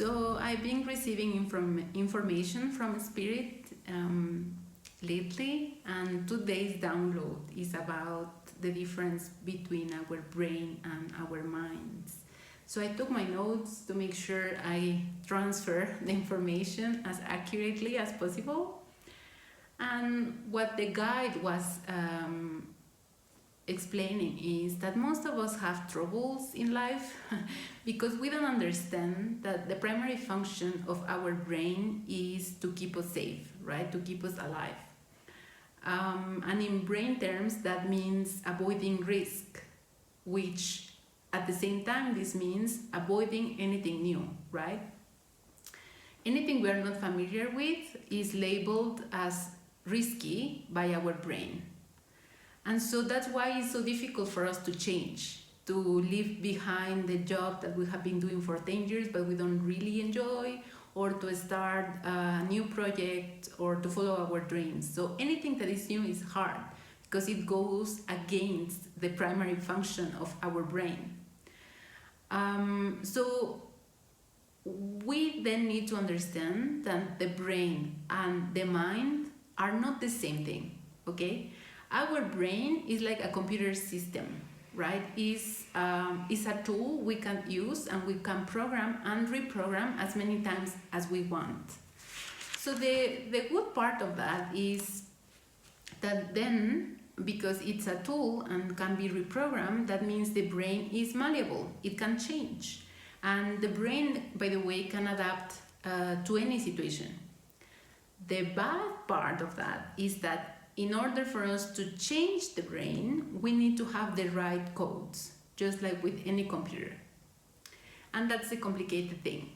So I've been receiving information from Spirit lately, and today's download is about the difference between our brain and our minds. So I took my notes to make sure I transfer the information as accurately as possible. And what the guide was explaining is that most of us have troubles in life because we don't understand that the primary function of our brain is to keep us safe, right? To keep us alive. And in brain terms, that means avoiding risk, which at the same time, this means avoiding anything new, right? Anything we are not familiar with is labeled as risky by our brain. And so that's why it's so difficult for us to change, to leave behind the job that we have been doing for 10 years but we don't really enjoy, or to start a new project, or to follow our dreams. So anything that is new is hard because it goes against the primary function of our brain. So we then need to understand that the brain and the mind are not the same thing, okay? Our brain is like a computer system, right? It's a tool we can use and we can program and reprogram as many times as we want. So the good part of that is that then, because it's a tool and can be reprogrammed, that means the brain is malleable, it can change. And the brain, by the way, can adapt to any situation. The bad part of that is that in order for us to change the brain, we need to have the right codes, just like with any computer. And that's a complicated thing.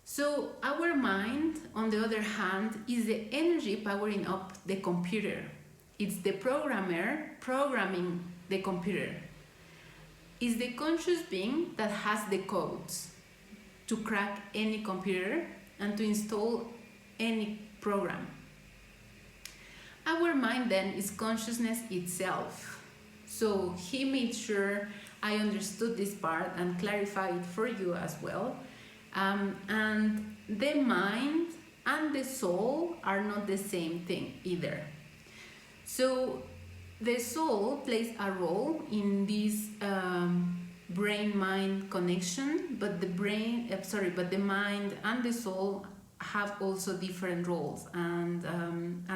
So our mind, on the other hand, is the energy powering up the computer. It's the programmer programming the computer. It's the conscious being that has the codes to crack any computer and to install any program. Our mind then is consciousness itself. So he made sure I understood this part and clarified it for you as well. And the mind and the soul are not the same thing either. So the soul plays a role in this brain-mind connection, but the mind and the soul have also different roles and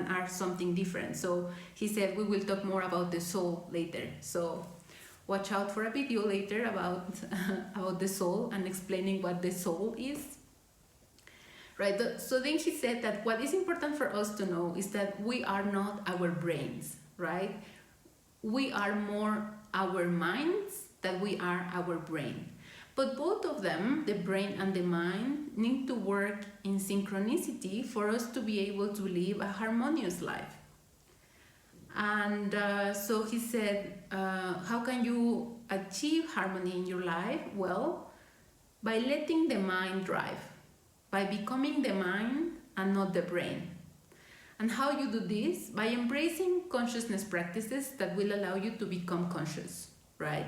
are something different. So he said we will talk more about the soul later. So watch out for a video later about the soul and explaining what the soul is. Right. So then he said that what is important for us to know is that we are not our brains, right? We are more our minds than we are our brain. But both of them, the brain and the mind, need to work in synchronicity for us to be able to live a harmonious life. And so he said, how can you achieve harmony in your life? Well, by letting the mind drive, by becoming the mind and not the brain. And how you do this? By embracing consciousness practices that will allow you to become conscious, right?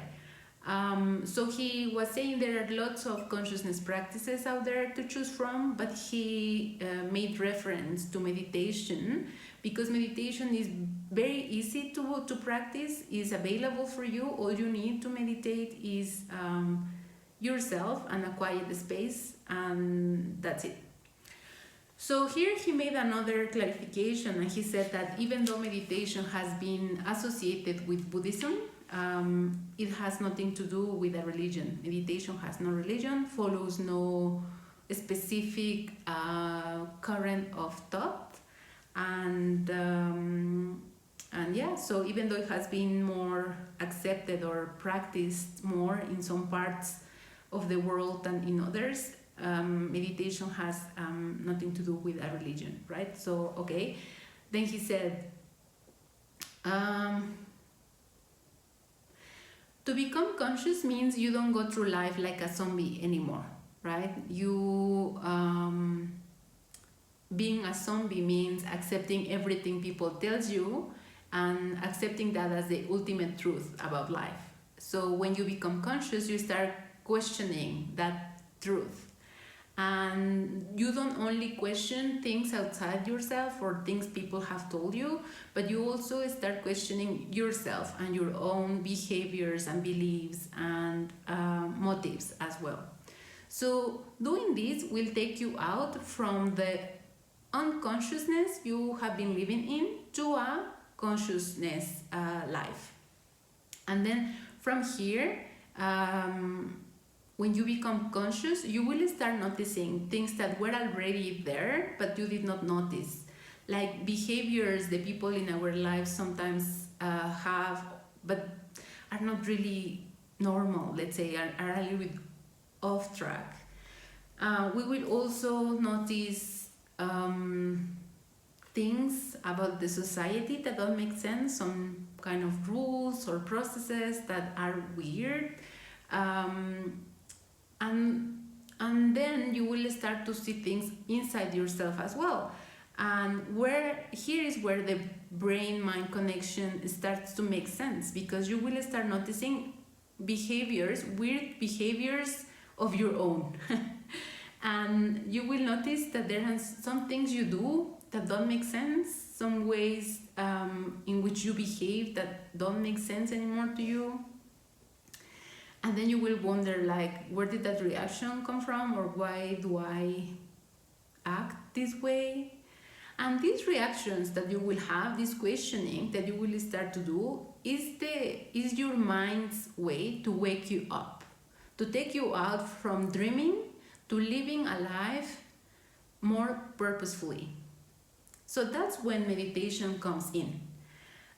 So he was saying there are lots of consciousness practices out there to choose from, but he made reference to meditation because meditation is very easy to practice, is available for you. All you need to meditate is yourself and a quiet space, and that's it. So here he made another clarification, and he said that even though meditation has been associated with Buddhism, it has nothing to do with a religion. Meditation has no religion, follows no specific current of thought, and yeah, so even though it has been more accepted or practiced more in some parts of the world than in others, meditation has nothing to do with a religion, right? So okay, then he said, to become conscious means you don't go through life like a zombie anymore, right? You being a zombie means accepting everything people tells you and accepting that as the ultimate truth about life. So when you become conscious, you start questioning that truth. And you don't only question things outside yourself or things people have told you, but you also start questioning yourself and your own behaviors and beliefs and motives as well. So doing this will take you out from the unconsciousness you have been living in to a consciousness life. And then from here, when you become conscious, you will start noticing things that were already there, but you did not notice. Like behaviors the people in our lives sometimes have, but are not really normal, let's say, are a little bit off track. We will also notice things about the society that don't make sense, some kind of rules or processes that are weird. And then you will start to see things inside yourself as well. And here is where the brain-mind connection starts to make sense, because you will start noticing weird behaviors of your own. And you will notice that there are some things you do that don't make sense, some ways in which you behave that don't make sense anymore to you. And then you will wonder, like, where did that reaction come from, or why do I act this way? And these reactions that you will have, this questioning that you will start to do, is your mind's way to wake you up, to take you out from dreaming to living a life more purposefully. So that's when meditation comes in.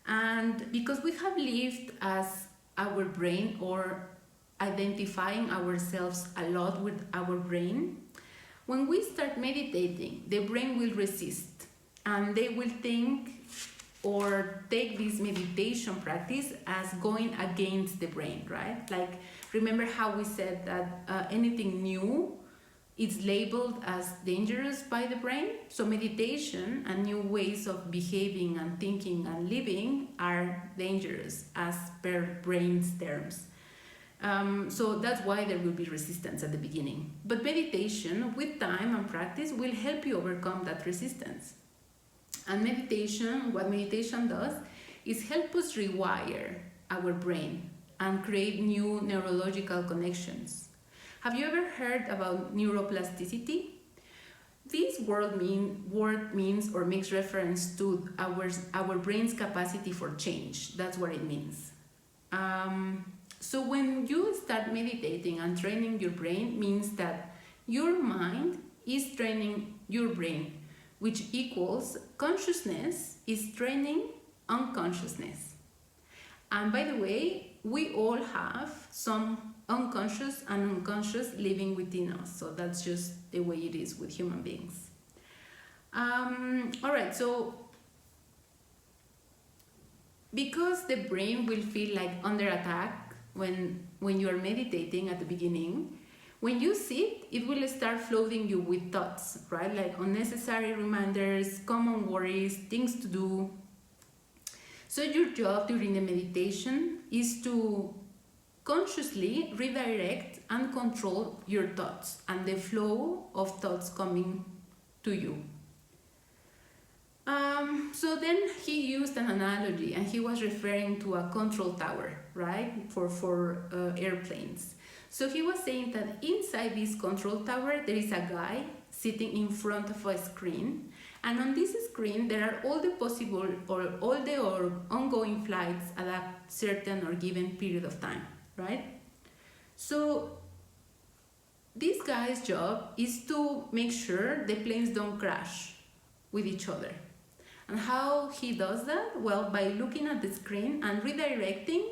And because we have lived as our brain, or identifying ourselves a lot with our brain, when we start meditating, the brain will resist, and they will think or take this meditation practice as going against the brain, right? Like, remember how we said that anything new is labeled as dangerous by the brain? So meditation and new ways of behaving and thinking and living are dangerous as per brain's terms. So that's why there will be resistance at the beginning. But meditation, with time and practice, will help you overcome that resistance. And what meditation does is help us rewire our brain and create new neurological connections. Have you ever heard about neuroplasticity? This word means or makes reference to our brain's capacity for change. That's what it means. So when you start meditating and training your brain, means that your mind is training your brain, which equals consciousness is training unconsciousness. And by the way, we all have some unconscious and unconscious living within us. So that's just the way it is with human beings. All right, so because the brain will feel like under attack when you are meditating at the beginning, when you sit, it will start flooding you with thoughts, right? Like unnecessary reminders, common worries, things to do. So your job during the meditation is to consciously redirect and control your thoughts and the flow of thoughts coming to you. So then he used an analogy, and he was referring to a control tower, right, for airplanes. So he was saying that inside this control tower there is a guy sitting in front of a screen, and on this screen there are all the possible or all the ongoing flights at a certain or given period of time, right? So this guy's job is to make sure the planes don't crash with each other. And how he does that? Well, by looking at the screen and redirecting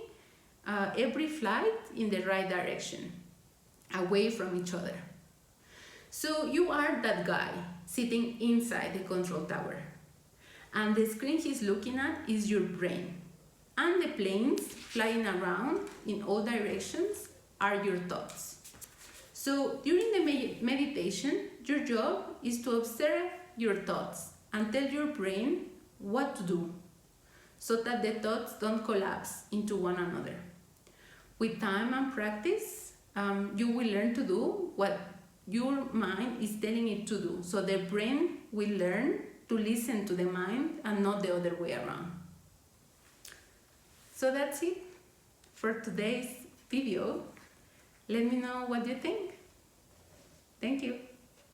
every flight in the right direction, away from each other. So you are that guy sitting inside the control tower. And the screen he's looking at is your brain. And the planes flying around in all directions are your thoughts. So during the meditation, your job is to observe your thoughts and tell your brain what to do so that the thoughts don't collapse into one another. With time and practice, you will learn to do what your mind is telling it to do. So the brain will learn to listen to the mind and not the other way around. So that's it for today's video. Let me know what you think. Thank you.